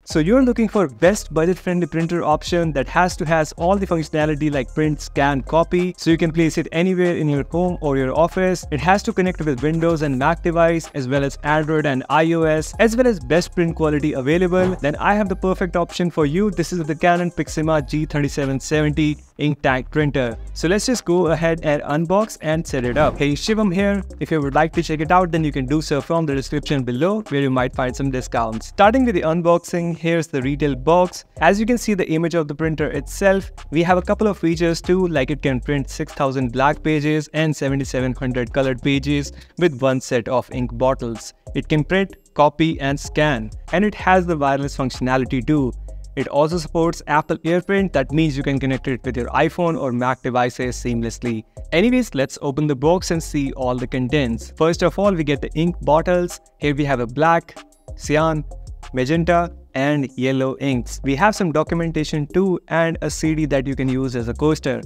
So you're looking for best budget-friendly printer option that has all the functionality like print, scan, copy, so you can place it anywhere in your home or your office. It has to connect with Windows and Mac device as well as Android and iOS, as well as best print quality available. Then I have the perfect option for you. This is the Canon Pixima G3770 ink tank printer. So let's just go ahead and unbox and set it up. Hey, Shivam here. If you would like to check it out, then you can do so from the description below, where you might find some discounts. Starting with the unboxing, here's the retail box. As you can see the image of the printer itself, we have a couple of features too, like it can print 6000 black pages and 7700 colored pages with one set of ink bottles. It can print, copy and scan, and it has the wireless functionality too. It also supports Apple AirPrint, that means you can connect it with your iPhone or Mac devices seamlessly. Anyways, let's open the box and see all the contents. First of all, we get the ink bottles. Here we have a black, cyan, magenta and yellow inks. We have some documentation too and a CD that you can use as a coaster.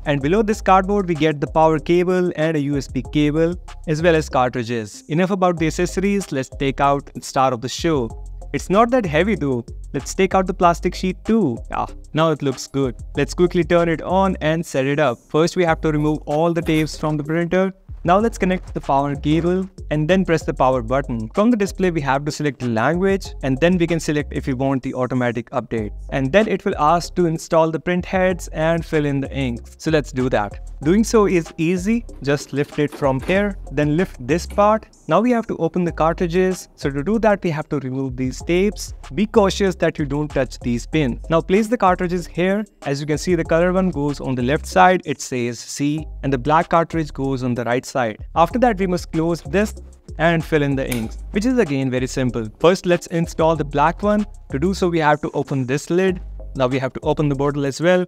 And below this cardboard, we get the power cable and a USB cable as well as cartridges. Enough about the accessories, let's take out the star of the show. It's not that heavy though. Let's take out the plastic sheet too. Now it looks good. Let's quickly turn it on and set it up. First we have to remove all the tapes from the printer. Now let's connect the power cable and then press the power button. From the display we have to select the language and then we can select if we want the automatic update. And then it will ask to install the print heads and fill in the ink. So let's do that. Doing so is easy. Just lift it from here, then lift this part. Now we have to open the cartridges. So to do that we have to remove these tapes. Be cautious that you don't touch these pins. Now place the cartridges here. As you can see, the color one goes on the left side, it says C, and the black cartridge goes on the right side. After that we must close this and fill in the inks, which is again very simple. First let's install the black one. To do so we have to open this lid. Now we have to open the bottle as well.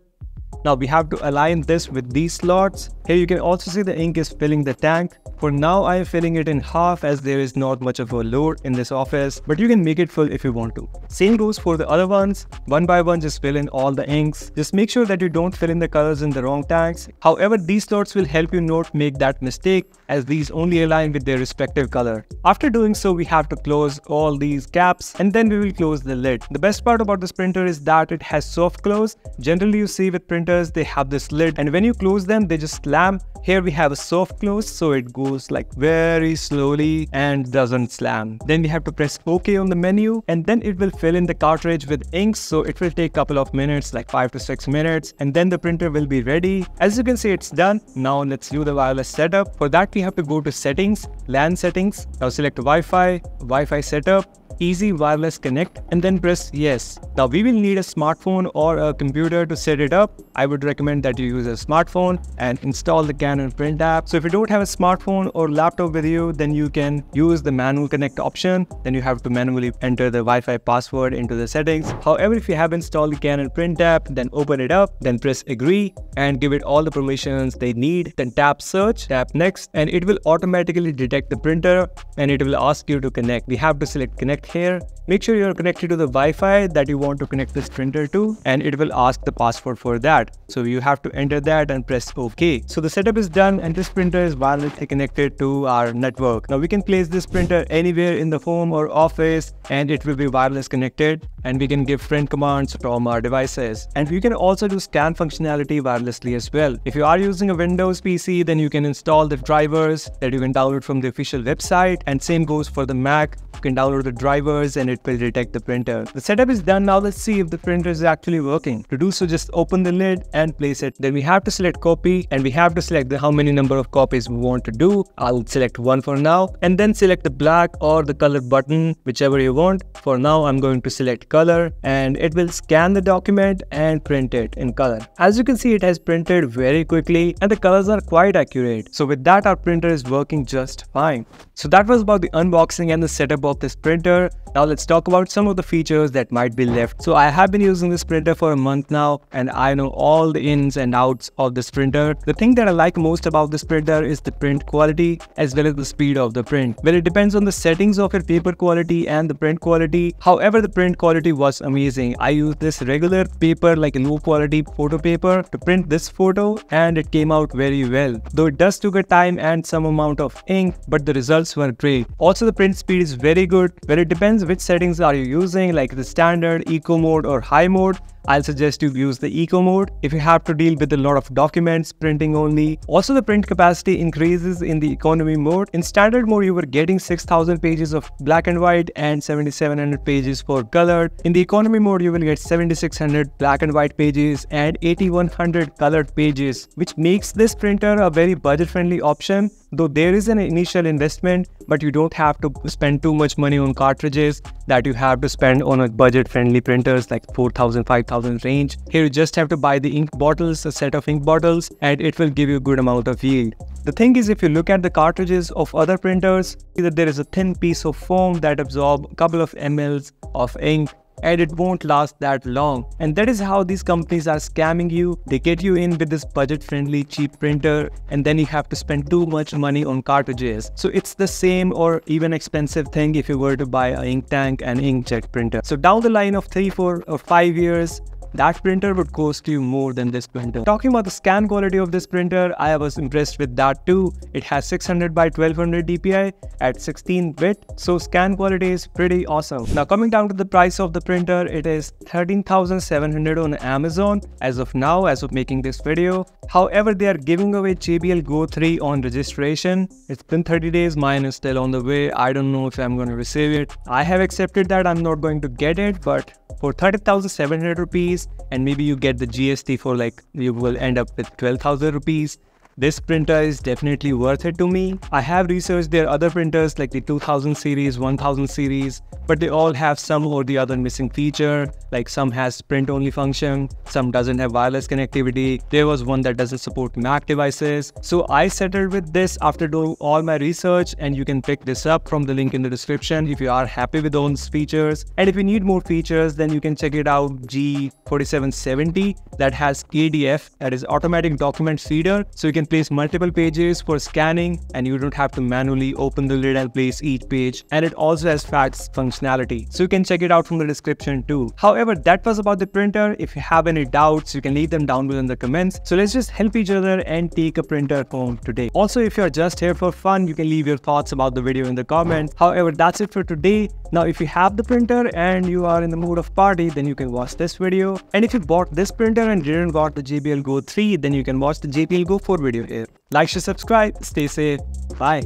Now we have to align this with these slots. Here you can also see the ink is filling the tank. For now I am filling it in half as there is not much of a load in this office, but you can make it full if you want to. Same goes for the other ones. One by one just fill in all the inks. Just make sure that you don't fill in the colors in the wrong tanks. However, these slots will help you not make that mistake as these only align with their respective color. After doing so, we have to close all these caps and then we will close the lid. The best part about this printer is that it has soft close. Generally you see with printers they have this lid and when you close them they just slam. Here we have a soft close, so it goes like very slowly and doesn't slam. Then we have to press OK on the menu and then it will fill in the cartridge with inks, so it will take a couple of minutes, like 5 to 6 minutes, and then the printer will be ready. As you can see, it's done. Now let's do the wireless setup. For that we have to go to settings, LAN settings. Now select Wi-Fi setup, easy wireless connect, and then press yes. Now we will need a smartphone or a computer to set it up. I would recommend that you use a smartphone and install the Canon print app. So if you don't have a smartphone or laptop with you, then you can use the manual connect option. Then you have to manually enter the Wi-Fi password into the settings. However, if you have installed the Canon print app, then open it up, then press agree and give it all the permissions they need. Then tap search, tap next, and it will automatically detect the printer and it will ask you to connect. We have to select connect here. Make sure you're connected to the Wi-Fi that you want to connect this printer to, and it will ask the password for that. So you have to enter that and press OK. So the setup is done and this printer is wirelessly connected to our network. Now we can place this printer anywhere in the home or office and it will be wireless connected, and we can give print commands from our devices. And you can also do scan functionality wirelessly as well. If you are using a Windows PC, then you can install the drivers that you can download from the official website, and same goes for the Mac. You can download the drivers and it will detect the printer. The setup is done. Now let's see if the printer is actually working. To do so, just open the lid and place it. Then we have to select copy and we have to select how many number of copies we want to do. I'll select one for now, and then select the black or the color button, whichever you want. For now I'm going to select color and it will scan the document and print it in color. As you can see, it has printed very quickly and the colors are quite accurate. So with that, our printer is working just fine. So that was about the unboxing and the setup of this printer. Now let's talk about some of the features that might be left. So I have been using this printer for a month now and I know all the ins and outs of this printer. The thing that I like most about this printer is the print quality as well as the speed of the print. Well, it depends on the settings of your paper quality and the print quality. However, the print quality quality was amazing. I used this regular paper, like a low quality photo paper, to print this photo, and it came out very well. Though it does took a time and some amount of ink, but the results were great. Also, the print speed is very good. Well, it depends which settings are you using, like the standard, eco mode or high mode. I'll suggest you use the eco mode if you have to deal with a lot of documents, printing only. Also, the print capacity increases in the economy mode. In standard mode, you were getting 6000 pages of black and white and 7700 pages for colored. In the economy mode, you will get 7600 black and white pages and 8100 colored pages, which makes this printer a very budget-friendly option. Though there is an initial investment, but you don't have to spend too much money on cartridges that you have to spend on a budget-friendly printers like 4000, 5000 range. Here you just have to buy the ink bottles, a set of ink bottles, and it will give you a good amount of yield. The thing is, if you look at the cartridges of other printers, see that there is a thin piece of foam that absorbs a couple of mLs of ink, and it won't last that long. And that is how these companies are scamming you. They get you in with this budget-friendly cheap printer, and then you have to spend too much money on cartridges. So it's the same or even expensive thing if you were to buy an ink tank and inkjet printer. So down the line of 3, 4 or 5 years, that printer would cost you more than this printer. Talking about the scan quality of this printer, I was impressed with that too. It has 600 by 1200 dpi at 16-bit, so scan quality is pretty awesome. Now coming down to the price of the printer, it is 13,700 on Amazon as of now, as of making this video. However, they are giving away JBL Go 3 on registration. It's been 30 days, mine is still on the way. I don't know if I'm going to receive it. I have accepted that I'm not going to get it, but for 30,700 rupees, and maybe you get the GST for like, you will end up with 12,000 rupees. This printer is definitely worth it to me. I have researched their other printers like the 2000 series, 1000 series, but they all have some or the other missing feature. Like some has print only function, some doesn't have wireless connectivity. There was one that doesn't support Mac devices. So I settled with this after doing all my research, and you can pick this up from the link in the description if you are happy with those features. And if you need more features, then you can check it out, G3770, that has ADF, that is automatic document feeder. So you can place multiple pages for scanning, and you don't have to manually open the lid and place each page. And it also has fax functionality, so you can check it out from the description too. However, that was about the printer. If you have any doubts, you can leave them down below in the comments. So let's just help each other and take a printer home today. Also, if you're just here for fun, you can leave your thoughts about the video in the comments. However, that's it for today. Now, if you have the printer and you are in the mood of party, then you can watch this video. And if you bought this printer and didn't got the JBL Go 3, then you can watch the JBL Go 4 video here. Like, share, subscribe, stay safe, bye.